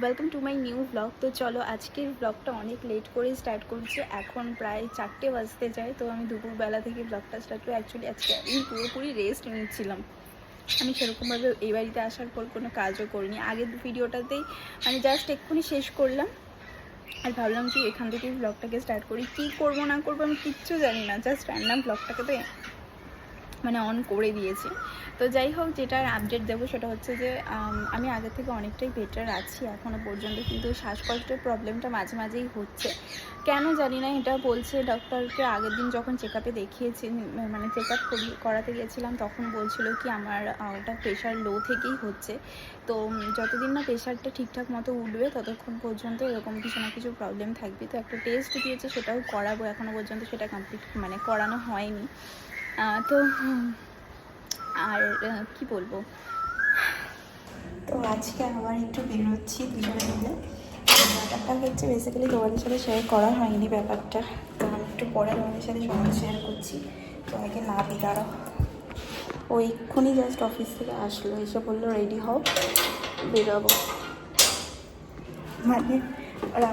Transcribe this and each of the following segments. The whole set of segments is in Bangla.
Welcome to my new blog. তো চলো আজকের ব্লগটা অনেক লেট করে স্টার্ট করছি, এখন প্রায় 4টে বাজতে যায়। তো আমি দুপুরবেলা থেকে ব্লগটা স্টার্ট করি। অ্যাকচুয়ালি আজকে আমি পুরোপুরি রেস্ট নিচ্ছিলাম। আমি সেরকমভাবে এই বাড়িতে আসার পর কোনো কাজও করিনি। আগের ভিডিওটাতেই মানে জাস্ট এক্ষুনি শেষ করলাম, আর ভাবলাম যে এখান থেকেই ব্লগটাকে স্টার্ট করি। কী করবো না করবো আমি কিচ্ছু জানি না, জাস্ট রান্নাম ব্লগটাকে তো মানে অন করে দিয়েছি। তো যাই হোক, যেটা আপডেট দেবো সেটা হচ্ছে যে আমি আগের থেকে অনেকটাই বেটার আছি এখনও পর্যন্ত, কিন্তু শ্বাসকষ্টের প্রবলেমটা মাঝে মাঝেই হচ্ছে, কেন জানি না। এটা বলছে ডক্টরকে আগের দিন যখন চেক আপে দেখিয়েছি, মানে চেক আপ করাতে গিয়েছিলাম, তখন বলছিল কি আমার ওটা প্রেশার লো থেকেই হচ্ছে। তো যতদিন না প্রেশারটা ঠিকঠাক মতো উঠবে ততক্ষণ পর্যন্ত এরকম কিছু না কিছু প্রবলেম থাকবে। তো একটা টেস্ট দিয়েছে, সেটাও করাবো। এখনও পর্যন্ত সেটা কমপ্লিট মানে করানো হয়নি। তো আর কি বলবো, তো আজকে আবার একটু বেরোচ্ছি দুজনে মিলে। ব্যাপারটা হচ্ছে বেসিক্যালি তোমাদের সাথে শেয়ার করা হয়নি ব্যাপারটা, তো আমি একটু পরে তোমাদের সাথে সবাই শেয়ার করছি। তো আগে না দাঁড়াও, ও এক্ষুনি জাস্ট অফিস থেকে আসলো, এসে বললো রেডি হও বেরোবো। মানে ওরা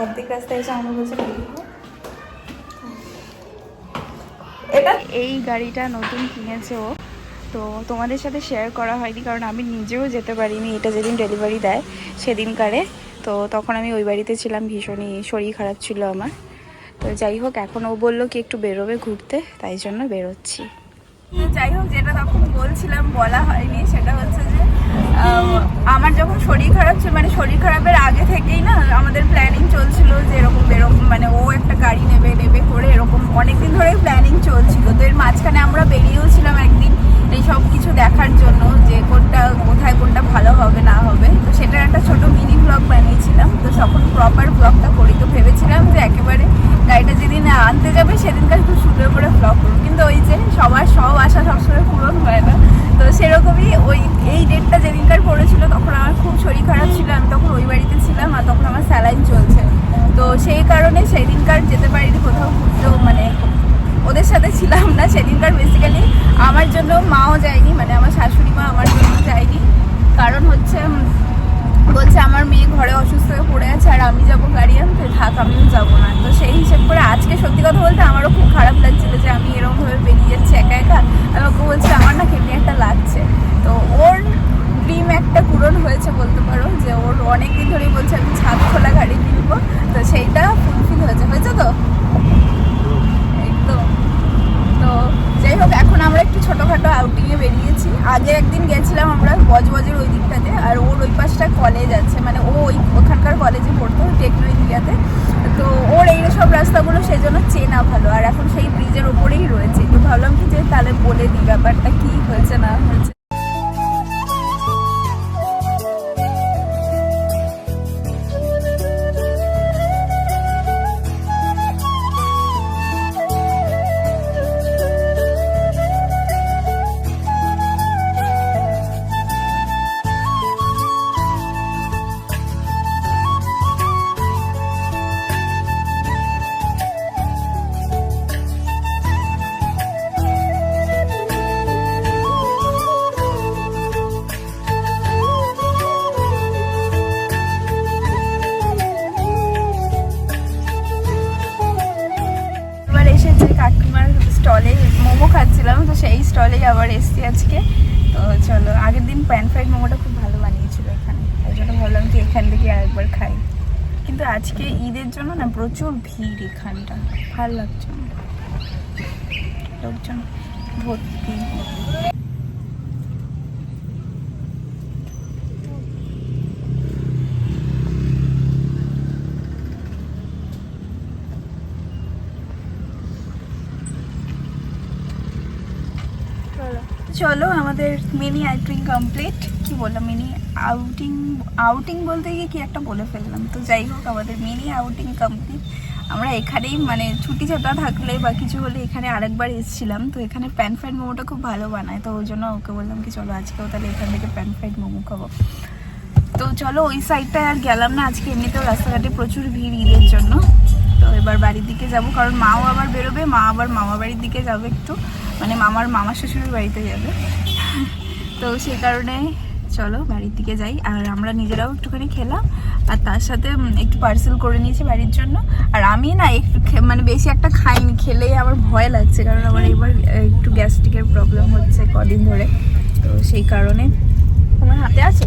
অর্ধেক রাস্তায় এসে আমরা বলছে রেডি হও। এটা এই গাড়িটা নতুন কিনেছে ও, তো তোমাদের সাথে শেয়ার করা হয়নি কারণ আমি নিজেও যেতে পারিনি। এটা যেদিন ডেলিভারি দেয় সেদিনকারে, তো তখন আমি ওই বাড়িতে ছিলাম, ভীষণই শরীর খারাপ ছিল আমার। তো যাই হোক, এখন ও বললো কি একটু বেরোবে ঘুরতে, তাই জন্য বেরোচ্ছি। যাই হোক, যেটা তখন বলছিলাম বলা হয়নি, সেটা হচ্ছে যে আমার যখন শরীর খারাপ ছিল, মানে শরীর খারাপের আগে থেকেই না আমাদের প্ল্যানিং চলছিল যে এরকম মানে ও একটা গাড়ি নেবে করে, এরকম অনেকদিন ধরেই প্ল্যানিং চলছিল। তো এর মাঝখানে আমরা বেরিয়েও ছিলাম একদিন এই সব কিছু দেখার জন্য, যে কোথায় কোনটা ভালো হবে না হবে। তো সেটার একটা ছোট মিনি ব্লগ বানিয়েছিলাম। তো তখন প্রপার ব্লগটা করি, তো ভেবেছিলাম যে একেবারে গাড়িটা যেদিন আনতে যাবে সেদিনকার একটু সুন্দর করে ব্লগ করবো, কিন্তু ওই যে সবার সব আশা সবসময় পূরণ হয় না। তো সেরকমই এই ডেটটা যেদিনকার পড়েছিল তখন আমার খুব শরীর খারাপ ছিল, আমি তখন ওই বাড়িতে ছিলাম, আর তখন আমার স্যালাইন চলছে। তো সেই কারণে সেই দিনকার যেতে পারিনি কোথাও ঘুরতেও, মানে ওদের সাথে ছিলাম না সেদিনকার। বেসিক্যালি আমার জন্য মাও যায়নি, মানে আমার শাশুড়ি মা আমার জন্য যায়নি, কারণ হচ্ছে বলছে আমার মেয়ে ঘরে অসুস্থ হয়ে পড়ে আছে আর আমি যাবো গাড়ি আনতে, থাক আমিও যাবো না। তো সেই হিসেব করে আজকে সত্যি কথা বলতে আমারও খুব খারাপ লাগছিল যে আমি এরকমভাবে বেরিয়ে যাচ্ছি একা একা। আমি ওকে বলছি আমার না কেমনি একটা লাগছে। তো ওর ড্রিম একটা পূরণ হয়েছে বলতে পারো, যে ওর অনেকদিন ধরেই বলছে আমি ছাদ খোলা গাড়ি কিনবো, তো সেইটা ফুলফিল হয়েছে তো একদম। তো যাই হোক, এখন আমরা একটু ছোটোখাটো আউটিংয়ে বেরিয়েছি। আগে একদিন গেছিলাম আমরা বজবজের ওই দিকটাতে, আর ওর ওই পাশটা কলেজ আছে, মানে ও ওখানকার কলেজে পড়তো টেকনো ইন্ডিয়াতে। তো ওর এই সব রাস্তাগুলো সেই জন্য চেনা ভালো, আর এখন সেই ব্রিজের ওপরেই রয়েছে। তো ভাবলাম কি যে তাহলে বলে দিই ব্যাপারটা কী হয়েছে না হয়েছে। স্টলে মোমো খাচ্ছিলাম, তো সেই স্টলেই আবার এসছি আজকে। তো চলো, আগের দিন প্যান ফ্রাইড মোমোটা খুব ভালো বানিয়েছিল এখানে, তাই জন্য ভাবলাম কি এখান থেকে আরেকবার খাই। কিন্তু আজকে ঈদের জন্য না প্রচুর ভিড় এখানটা, ভালো লাগছে না, লোকজন ভর্তি। চলো, আমাদের মিনি আউটিং কমপ্লিট। কি বললাম, মিনি আউটিং বলতে গিয়ে কি একটা বলে ফেললাম। তো যাই হোক, আমাদের মিনি আউটিং কমপ্লিট। আমরা এখানেই মানে ছুটি ছাটা থাকলে বা কিছু হলে এখানে আরেকবার এসেছিলাম। তো এখানে প্যান ফ্রাইড মোমোটা খুব ভালো বানায়, তো ওই জন্য ওকে বললাম কি চলো আজকেও তাহলে এখান থেকে প্যান ফ্রাইড মোমো খাবো। তো চলো, ওই সাইডটায় আর গেলাম না আজকে, এমনিতেও রাস্তাঘাটে প্রচুর ভিড় ঈদের জন্য। তো এবার বাড়ির দিকে যাব, কারণ মাও আবার বেরোবে, মা আবার মামা বাড়ির দিকে যাবে একটু, মানে মামা শ্বশুরের বাড়িতে যাবে। তো সেই কারণে চলো বাড়ির দিকে যাই। আর আমরা নিজেরাও একটুখানি খেলাম, আর তার সাথে একটু পার্সেল করে নিয়েছি বাড়ির জন্য। আর আমি না একটু মানে বেশি একটা খাইনি, খেলেই আমার ভয় লাগছে, কারণ আমার এবার একটু গ্যাস্ট্রিকের প্রবলেম হচ্ছে কদিন ধরে, তো সেই কারণে। তোমার হাতে আছে?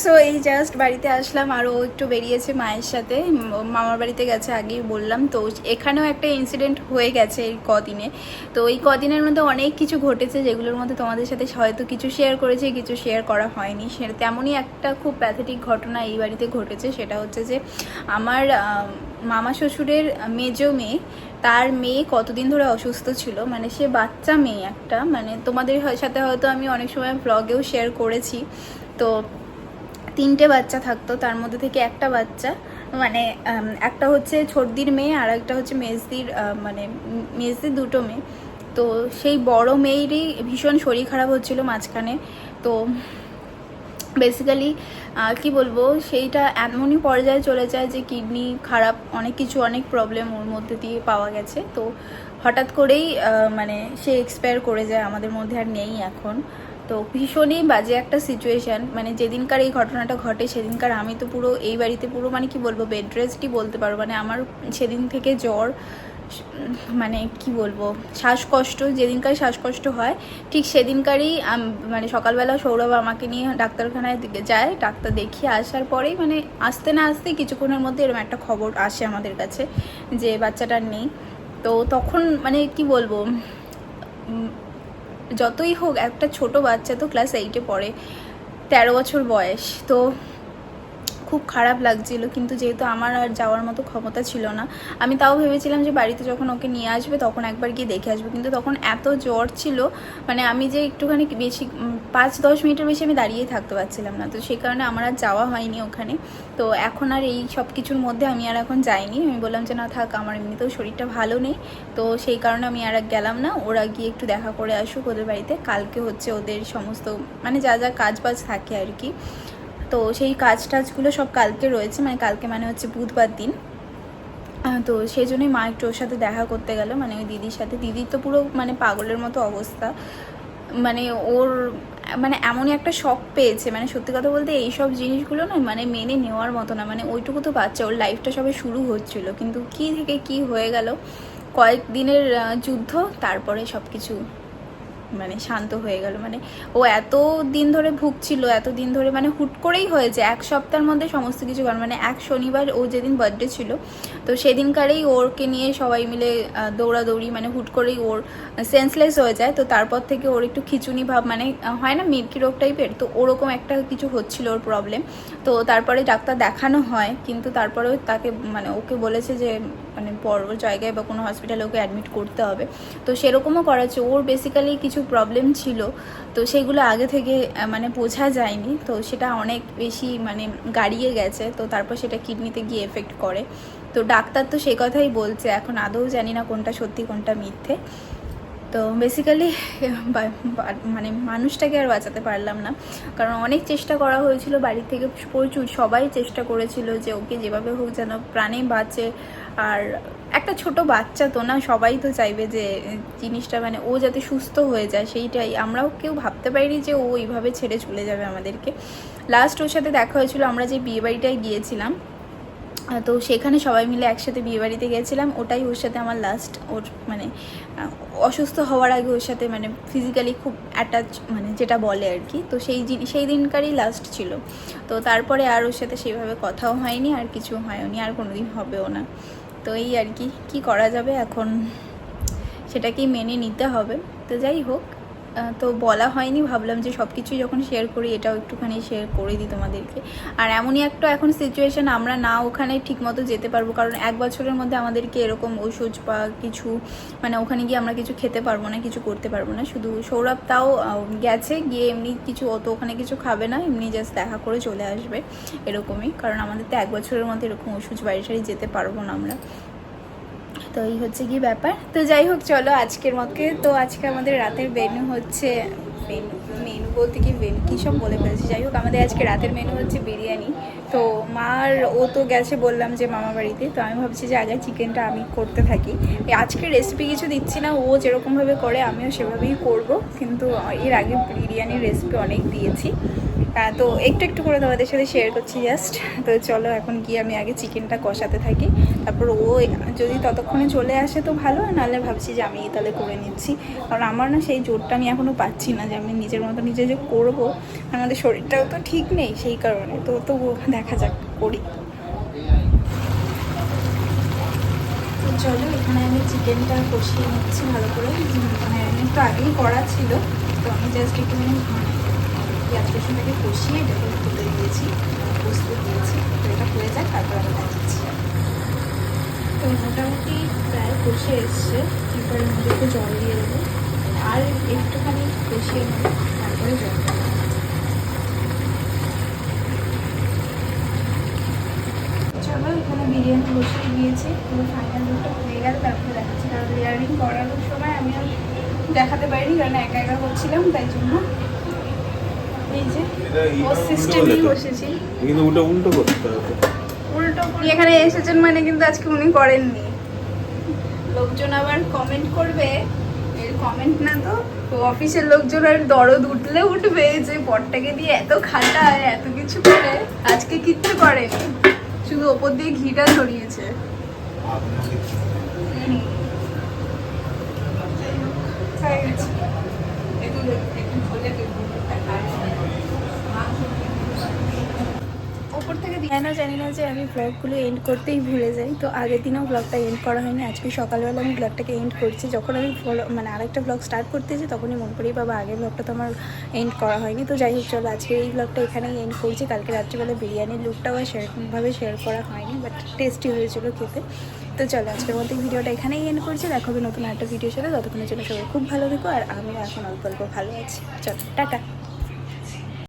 সো এই জাস্ট বাড়িতে আসলাম, আর ও একটু বেরিয়েছে মায়ের সাথে, মামার বাড়িতে গেছে, আগেই বললাম। তো এখানেও একটা ইনসিডেন্ট হয়ে গেছে এই কদিনে। তো এই কদিনের মধ্যে অনেক কিছু ঘটেছে, যেগুলোর মধ্যে তোমাদের সাথে হয়তো কিছু শেয়ার করেছি, কিছু শেয়ার করা হয়নি। সেটা তেমনই একটা খুব প্যাথেটিক ঘটনা এই বাড়িতে ঘটেছে। সেটা হচ্ছে যে আমার মামা শ্বশুরের মেজো মেয়ে, তার মেয়ে কতদিন ধরে অসুস্থ ছিল, মানে সে বাচ্চা মেয়ে একটা, মানে তোমাদের সাথে হয়তো আমি অনেক সময় ব্লগেও শেয়ার করেছি। তো 3টে বাচ্চা থাকতো, তার মধ্যে থেকে একটা বাচ্চা, মানে একটা হচ্ছে ছোটদির মেয়ে, আর একটা হচ্ছে মেজদির, মানে মেজদির 2টো মেয়ে। তো সেই বড় মেয়েরই ভীষণ শরীর খারাপ হচ্ছিল মাঝখানে। তো বেসিক্যালি কি বলবো, সেইটা এমনই পর্যায়ে চলে যায় যে কিডনি খারাপ, অনেক কিছু, অনেক প্রবলেম ওর মধ্যে দিয়ে পাওয়া গেছে। তো হঠাৎ করেই মানে সে এক্সপায়ার করে যায়, আমাদের মধ্যে আর নেই এখন। তো ভীষণই বাজে একটা সিচুয়েশান। মানে যেদিনকার এই ঘটনাটা ঘটে সেদিনকার আমি তো পুরো এই বাড়িতে পুরো মানে কি বলবো, বেড রেস্টই বলতে পারো। মানে আমার সেদিন থেকে জ্বর, মানে কি বলবো, শ্বাসকষ্ট, যেদিনকার শ্বাসকষ্ট হয় ঠিক সেদিনকারই মানে সকালবেলা সৌরভ আমাকে নিয়ে ডাক্তারখানায় দিকে যায়। ডাক্তার দেখিয়ে আসার পরেই মানে আসতে না আসতেই কিছুক্ষণের মধ্যে এরকম একটা খবর আসে আমাদের কাছে যে বাচ্চাটার নেই। তো তখন মানে কি বলবো, যতই হোক একটা ছোট বাচ্চা, তো ক্লাস 8-এ পড়ে, 13 বছর বয়স। তো খুব খারাপ লাগছিল, কিন্তু যেহেতু আমার আর যাওয়ার মতো ক্ষমতা ছিল না, আমি তাও ভেবেছিলাম যে বাড়িতে যখন ওকে নিয়ে আসবে তখন একবার গিয়ে দেখে আসবো। কিন্তু তখন এত জ্বর ছিল, মানে আমি যে একটুখানি বেশি 5-10 মিনিটের বেশি আমি দাঁড়িয়েই থাকতে পারছিলাম না। তো সেই কারণে আমার আর যাওয়া হয়নি ওখানে। তো এখন আর এই সব কিছুর মধ্যে আমি আর এখন যাইনি। আমি বললাম যে না থাক, আমার এমনিতেও শরীরটা ভালো নেই, তো সেই কারণে আমি আর গেলাম না। ওরা গিয়ে একটু দেখা করে আসুক ওদের বাড়িতে। কালকে হচ্ছে ওদের সমস্ত মানে যা যা কাজ বাজ থাকে আর কি, তো সেই কাজ টাজগুলো সব কালকে রয়েছে, মানে কালকে মানে হচ্ছে বুধবার দিন। তো সেই জন্যই মা একটু ওর সাথে দেখা করতে গেল, মানে ওই দিদির সাথে। দিদির তো পুরো মানে পাগলের মতো অবস্থা, মানে ওর মানে এমনই একটা শক পেয়েছে। মানে সত্যি কথা বলতে এইসব জিনিসগুলো না মানে মেনে নেওয়ার মতো না। মানে ওইটুকু তো বাচ্চা, ওর লাইফটা সবে শুরু হচ্ছিল, কিন্তু কী থেকে কী হয়ে গেল, কয়েকদিনের যুদ্ধ, তারপরে সব কিছু মানে শান্ত হয়ে গেল। মানে ও এত দিন ধরে ভুগছিল, এত দিন ধরে, মানে হুট করেই হয়েছে 1 সপ্তাহের মধ্যে সমস্ত কিছু। মানে এক শনিবার ও যেদিন বার্থডে ছিল, তো সেদিনকারেই ওরকে নিয়ে সবাই মিলে দৌড়াদৌড়ি, মানে হুট করেই ওর সেন্সলেস হয়ে যায়। তো তারপর থেকে ওর একটু খিচুনি ভাব, মানে হয় না মির্কি রোগ টাইপের, তো ওরকম একটা কিছু হচ্ছিল ওর প্রবলেম। তো তারপরে ডাক্তার দেখানো হয়, কিন্তু তারপরেও তাকে মানে ওকে বলেছে যে মানে বড় জায়গায় বা কোনো হসপিটালে ওকে অ্যাডমিট করতে হবে। তো সেরকমও করাচ্ছে। ওর বেসিক্যালি কিছু প্রবলেম ছিল, তো সেগুলো আগে থেকে মানে বোঝা যায়নি, তো সেটা অনেক বেশি মানে গাড়িয়ে গেছে। তো তারপর সেটা কিডনিতে গিয়ে এফেক্ট করে। তো ডাক্তার তো সেই কথাই বলছে, এখন আদৌ জানি না কোনটা সত্যি কোনটা মিথ্যে। তো বেসিক্যালি মানে মানুষটাকে আর বাঁচাতে পারলাম না, কারণ অনেক চেষ্টা করা হয়েছিল বাড়ি থেকে, প্রচুর সবাই চেষ্টা করেছিল যে ওকে যেভাবে হোক যেন প্রাণে বাঁচে। আর একটা ছোট বাচ্চা তো না, সবাই তো চাইবে যে জিনিসটা মানে ও যাতে সুস্থ হয়ে যায়, সেইটাই। আমরাও কেউ ভাবতে পারিনি যে ও এইভাবে ছেড়ে চলে যাবে আমাদেরকে। লাস্ট ওর সাথে দেখা হয়েছিল আমরা যে বিয়েবাড়িটায় গিয়েছিলাম, তো সেখানে সবাই মিলে একসাথে বিয়েবাড়িতে গিয়েছিলাম। ওটাই ওর সাথে আমার লাস্ট, ওর মানে অসুস্থ হওয়ার আগে ওর সাথে মানে ফিজিক্যালি খুব অ্যাটাচ, মানে যেটা বলে আর কি। তো সেই দিনকারই লাস্ট ছিল। তো তারপরে আর ওর সাথে সেইভাবে কথাও হয়নি, আর কিছু হয়নি, আর কোনোদিন হবেও না। তো এই আর কি করা যাবে এখন, সেটাকেই মেনে নিতে হবে। তো যাই হোক, তো বলা হয়নি, ভাবলাম যে সব কিছুই যখন শেয়ার করি এটাও একটুখানি শেয়ার করে দিই তোমাদেরকে। আর এমনই একটা এখন সিচুয়েশান, আমরা না ওখানে ঠিকমতো যেতে পারবো, কারণ 1 বছরের মধ্যে আমাদেরকে এরকম ওষুধ বা কিছু মানে ওখানে গিয়ে আমরা কিছু খেতে পারবো না, কিছু করতে পারবো না। শুধু সৌরভ তাও গেছে, গিয়ে এমনি কিছু অত ওখানে কিছু খাবে না, এমনি জাস্ট দেখা করে চলে আসবে এরকমই, কারণ আমাদের তো 1 বছরের মধ্যে এরকম ওষুধ বাড়ি সারি যেতে পারবো না আমরা। তো এই হচ্ছে কি ব্যাপার। তো যাই হোক চলো আজকের মধ্যে, তো আজকে আমাদের রাতের মেনু হচ্ছে, মেনু বলতে কি কী সব বলে ফেলেছি। যাই হোক আমাদের আজকে রাতের মেনু হচ্ছে বিরিয়ানি। তো মার ও তো গেছে বললাম যে মামা বাড়িতে, তো আমি ভাবছি যে আগে চিকেনটা আমি করতে থাকি। আজকে রেসিপি কিছু দিচ্ছি না, ও যেরকমভাবে করে আমিও সেভাবেই করব, কিন্তু এর আগে বিরিয়ানির রেসিপি অনেক দিয়েছি, তো একটু একটু করে তোমাদের সাথে শেয়ার করছি জাস্ট। তো চলো এখন গিয়ে আমি আগে চিকেনটা কষাতে থাকি, তারপর ও যদি ততক্ষণে চলে আসে তো ভালো, নাহলে ভাবছি যে আমি তাহলে করে নিচ্ছি, কারণ আমার না সেই জোরটা আমি এখনও পাচ্ছি না যে আমি নিজের মতো নিজে যে করবো, আমাদের শরীরটাও তো ঠিক নেই সেই কারণে। তো দেখা যাক করি। তো চলো এখানে আমি চিকেনটা কষিয়ে নিচ্ছি ভালো করে, মানে একটু আগেই করা ছিল, তো আমি জাস্ট একটুখানি পেঁয়াজ রসুনটাকে কষিয়ে এটাকে তুলে দিয়েছি, কষতে দিয়েছি। তো এটা হয়ে যাক, তারপর আমি দেখাচ্ছি। তো মোটামুটি প্রায় কষে এসছে, এরপরে মধ্যে একটু জল দিয়ে দেবো, আর একটুখানি কষিয়ে নেব, তারপরে জল দেবো। চলো এখানে বিরিয়ানি বসিয়ে দিয়েছি, পুরো ফাইনাল লুকটা হয়ে গেল, তারপরে দেখাচ্ছি, কারণ লেয়ারিং করানোর সময় আমি আর দেখাতে পারিনি, কারণ একা একা করছিলাম, তাই জন্য এই যে ও সিস্টেমেই বসেছি। কিন্তু উল্টো করতে হবে, উল্টো এখানে এসেছেন মানে কিন্তু আজকে উনি করেননি, লোকজন আবার কমেন্ট করবে, এর কমেন্ট না তো অফিসের লোকজন আর দরদ উঠলে উঠবে যে বরটাকে দিয়ে এত খাটায় এত কিছু করে, আজকে কিচ্ছু করেনি, শুধু ওপর দিয়ে ঘিটা ছড়িয়েছে। ওপর থেকে জানি না যে আমি ব্লগগুলো এন্ড করতেই ভুলে যাই, তো আগের দিনেও ব্লগটা এন্ড করা হয়নি, আজকে সকালবেলা আমি ব্লগটাকে এন্ড করছি। যখন আমি মানে আরেকটা ব্লগ স্টার্ট করতেছি তখনই মনে করি বাবা আগের ব্লগটা তো আমার এন্ড করা হয়নি। তো যাই হোক চলো আজকে এই ব্লগটা এখানেই এন্ড করছি। কালকে রাত্রিবেলা বিরিয়ানির লুকটাও সেরকমভাবে শেয়ার করা হয়নি, বাট টেস্টি হয়েছিল খেতে। তো চলো আজকের মতো ভিডিওটা এখানেই এন্ড করছি, দেখা হবে নতুন একটা ভিডিওর সাথে। ততক্ষণের জন্য সবাই খুব ভালো থেকো, আর আমিও এখন অল্প অল্প ভালো আছি। চলো টাটা।